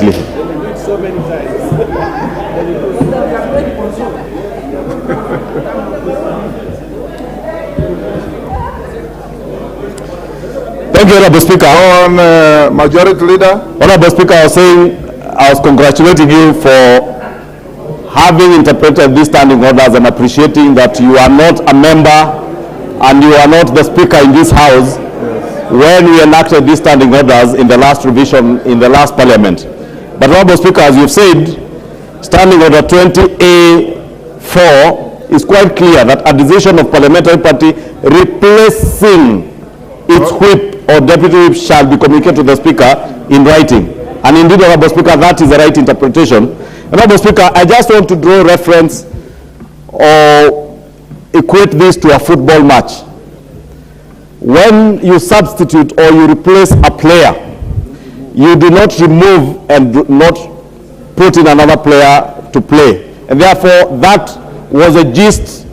quietly. So many times. Thank you, Honorable Speaker. On Majority Leader. Honorable Speaker, I was congratulating you for having interpreted these standing orders and appreciating that you are not a member and you are not the Speaker in this House when we enacted these standing orders in the last revision in the last Parliament. But Honorable Speaker, as you've said, Standing Order 20A4 is quite clear that a decision of parliamentary party replacing its whip or deputy whip shall be communicated to the Speaker in writing. And indeed, Honorable Speaker, that is the right interpretation. Honorable Speaker, I just want to draw reference or equate this to a football match. When you substitute or you replace a player, you do not remove and do not put in another player to play. And therefore, that was a gist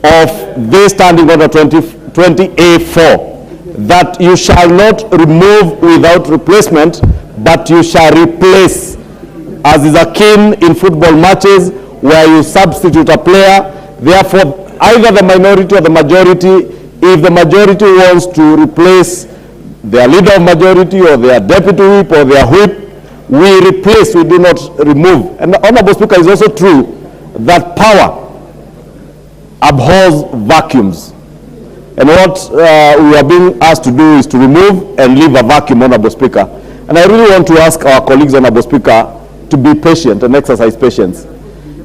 of this Standing Order 20A4, that you shall not remove without replacement, but you shall replace, as is akin in football matches where you substitute a player. Therefore, either the minority or the majority, if the majority wants to replace their leader of majority or their deputy whip or their whip, we replace, we do not remove. And the Honorable Speaker, is also true that power abhors vacuums. And what we are being asked to do is to remove and leave a vacuum, Honorable Speaker. And I really want to ask our colleagues, Honorable Speaker, to be patient and exercise patience.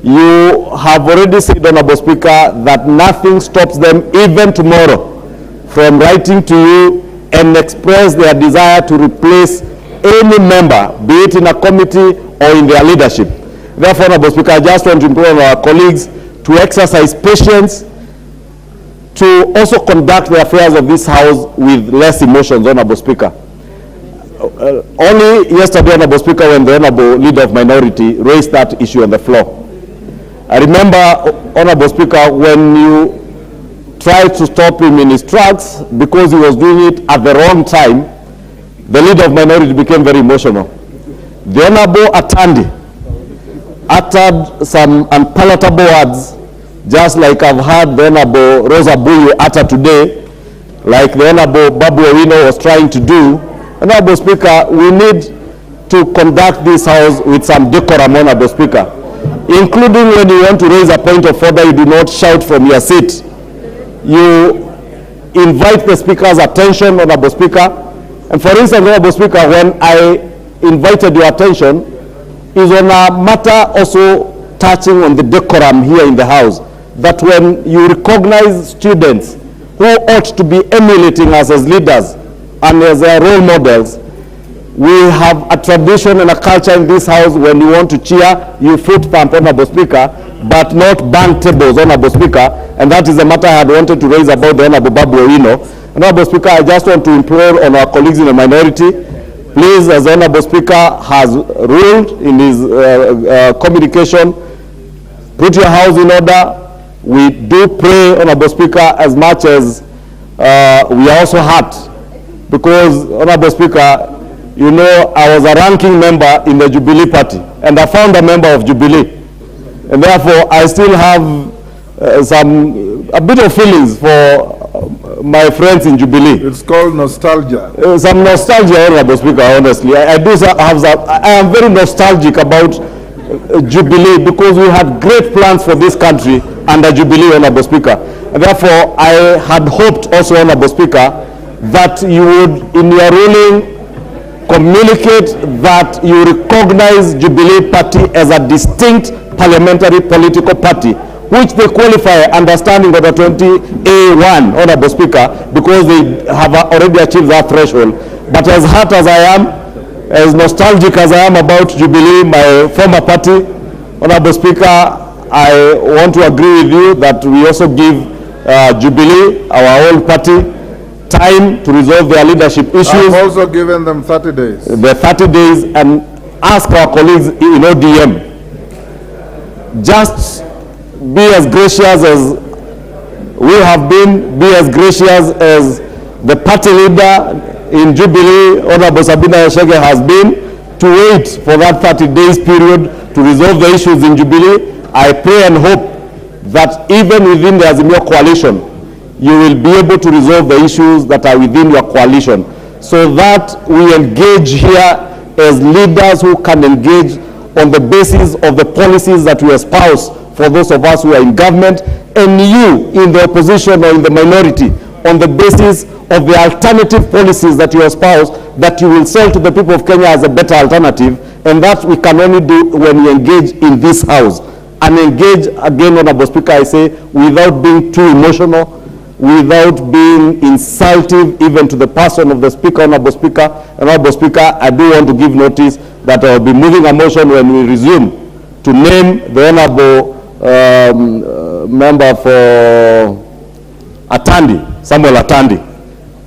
You have already said, Honorable Speaker, that nothing stops them, even tomorrow, from writing to you and express their desire to replace any member, be it in a committee or in their leadership. Therefore, Honorable Speaker, I just want to implore our colleagues to exercise patience, to also conduct the affairs of this House with less emotions, Honorable Speaker. Only yesterday, Honorable Speaker, when the Honorable Leader of Minority raised that issue on the floor, I remember, Honorable Speaker, when you tried to stop him in his tracks because he was doing it at the wrong time, the Leader of Minority became very emotional. The Honorable Atandi uttered some unpalatable words, just like I've heard the Honorable Rosa Buyu utter today, like the Honorable Babu Owino was trying to do. Honorable Speaker, we need to conduct this House with some decorum, Honorable Speaker, including when you want to raise a point of order, you do not shout from your seat. You invite the Speaker's attention, Honorable Speaker. And for instance, Honorable Speaker, when I invited your attention, is on a matter also touching on the decorum here in the House, that when you recognize students who ought to be emulating us as leaders and as their role models, we have a tradition and a culture in this House. When you want to cheer, you foot thump, Honorable Speaker, but not bang tables, Honorable Speaker. And that is the matter I had wanted to raise about the Honorable Babu Owino. Honorable Speaker, I just want to implore on our colleagues in the minority, please, as the Honorable Speaker has ruled in his communication, put your House in order. We do pray, Honorable Speaker, as much as we are also hurt, because, Honorable Speaker, you know, I was a ranking member in the Jubilee Party, and I found a member of Jubilee. And therefore, I still have a bit of feelings for my friends in Jubilee. It's called nostalgia. Some nostalgia, Honorable Speaker, honestly. I am very nostalgic about Jubilee, because we had great plans for this country under Jubilee, Honorable Speaker. And therefore, I had hoped also, Honorable Speaker, that you would, in your ruling, communicate that you recognize Jubilee Party as a distinct parliamentary political party, which they qualify under Standing Order 20A1, Honorable Speaker, because they have already achieved that threshold. But as hurt as I am, as nostalgic as I am about Jubilee, my former party, Honorable Speaker, I want to agree with you that we also give Jubilee, our old party, time to resolve their leadership issues. I've also given them 30 days. The 30 days, and ask our colleagues in ODM, just be as gracious as we have been, be as gracious as the party leader in Jubilee, Honorable Sabina Chege, has been, to wait for that 30 days period to resolve the issues in Jubilee. I pray and hope that even within the Azimio coalition, you will be able to resolve the issues that are within your coalition, so that we engage here as leaders who can engage on the basis of the policies that we espouse for those of us who are in government, and you in the opposition or in the minority on the basis of the alternative policies that you espouse, that you will sell to the people of Kenya as a better alternative, and that we can only do when we engage in this house. And engage, again, Honorable Speaker, I say, without being too emotional, without being insultive even to the person of the Speaker. Honorable Speaker, Honorable Speaker, I do want to give notice that I will be moving a motion when we resume to name the Honorable member for Atandi, Samuel Atandi,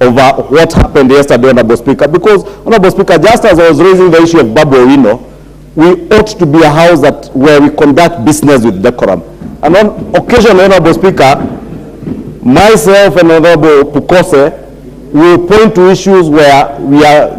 over what happened yesterday, Honorable Speaker. Because, Honorable Speaker, just as I was raising the issue of Babu Owino, we ought to be a house that where we conduct business with decorum. And on occasion, Honorable Speaker, myself and Honorable Pukose will point to issues where we are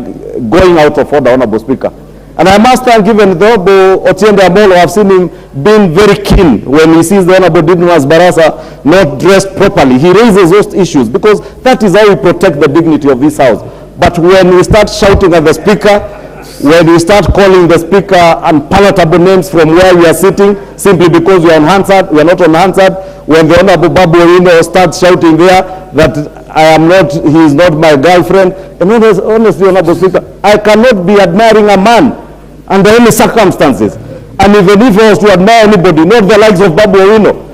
going out of order, Honorable Speaker. And I must thank even the Honorable Otiende Amolo. I've seen him being very keen when he sees the Honorable Didmas Barasa not dressed properly. He raises those issues because that is how we protect the dignity of this house. But when we start shouting at the Speaker, when we start calling the Speaker unpalatable names from where we are sitting, simply because we are on Hansard, we are not on Hansard, when the Honorable Babu Owino starts shouting there that he is not my girlfriend, and honestly, Honorable Speaker, I cannot be admiring a man under any circumstances. And even if I was to admire anybody, not the likes of Babu Owino.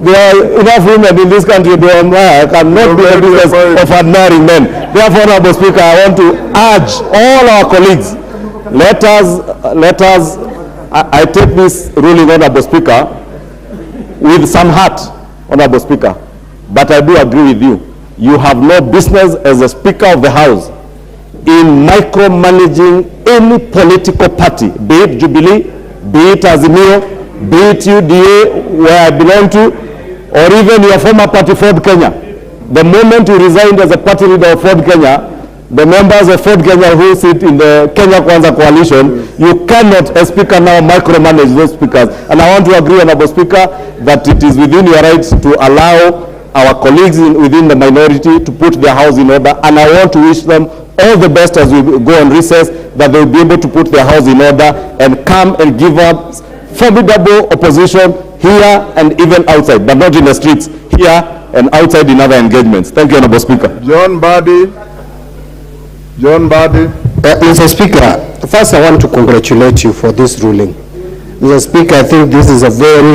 There are enough women in this country to admire. I cannot be a business of admiring men. Therefore, Honorable Speaker, I want to urge all our colleagues, let us, I take this ruling, Honorable Speaker, with some heart, Honorable Speaker, but I do agree with you. You have no business as a Speaker of the House in micromanaging any political party, be it Jubilee, be it Azimio, be it UDA, where I belong to, or even your former party, Ford Kenya. The moment you resigned as a party leader of Ford Kenya, the members of Ford Kenya who sit in the Kenya Kwanza coalition, you cannot, as Speaker, now micromanage those speakers. And I want to agree, Honorable Speaker, that it is within your rights to allow our colleagues within the minority to put their house in order. And I want to wish them all the best as we go on recess, that they will be able to put their house in order and come and give us formidable opposition here and even outside, but not in the streets, here and outside in other engagements. Thank you, Honorable Speaker. John Badi. Mr. Speaker, first I want to congratulate you for this ruling. Mr. Speaker, I think this is a very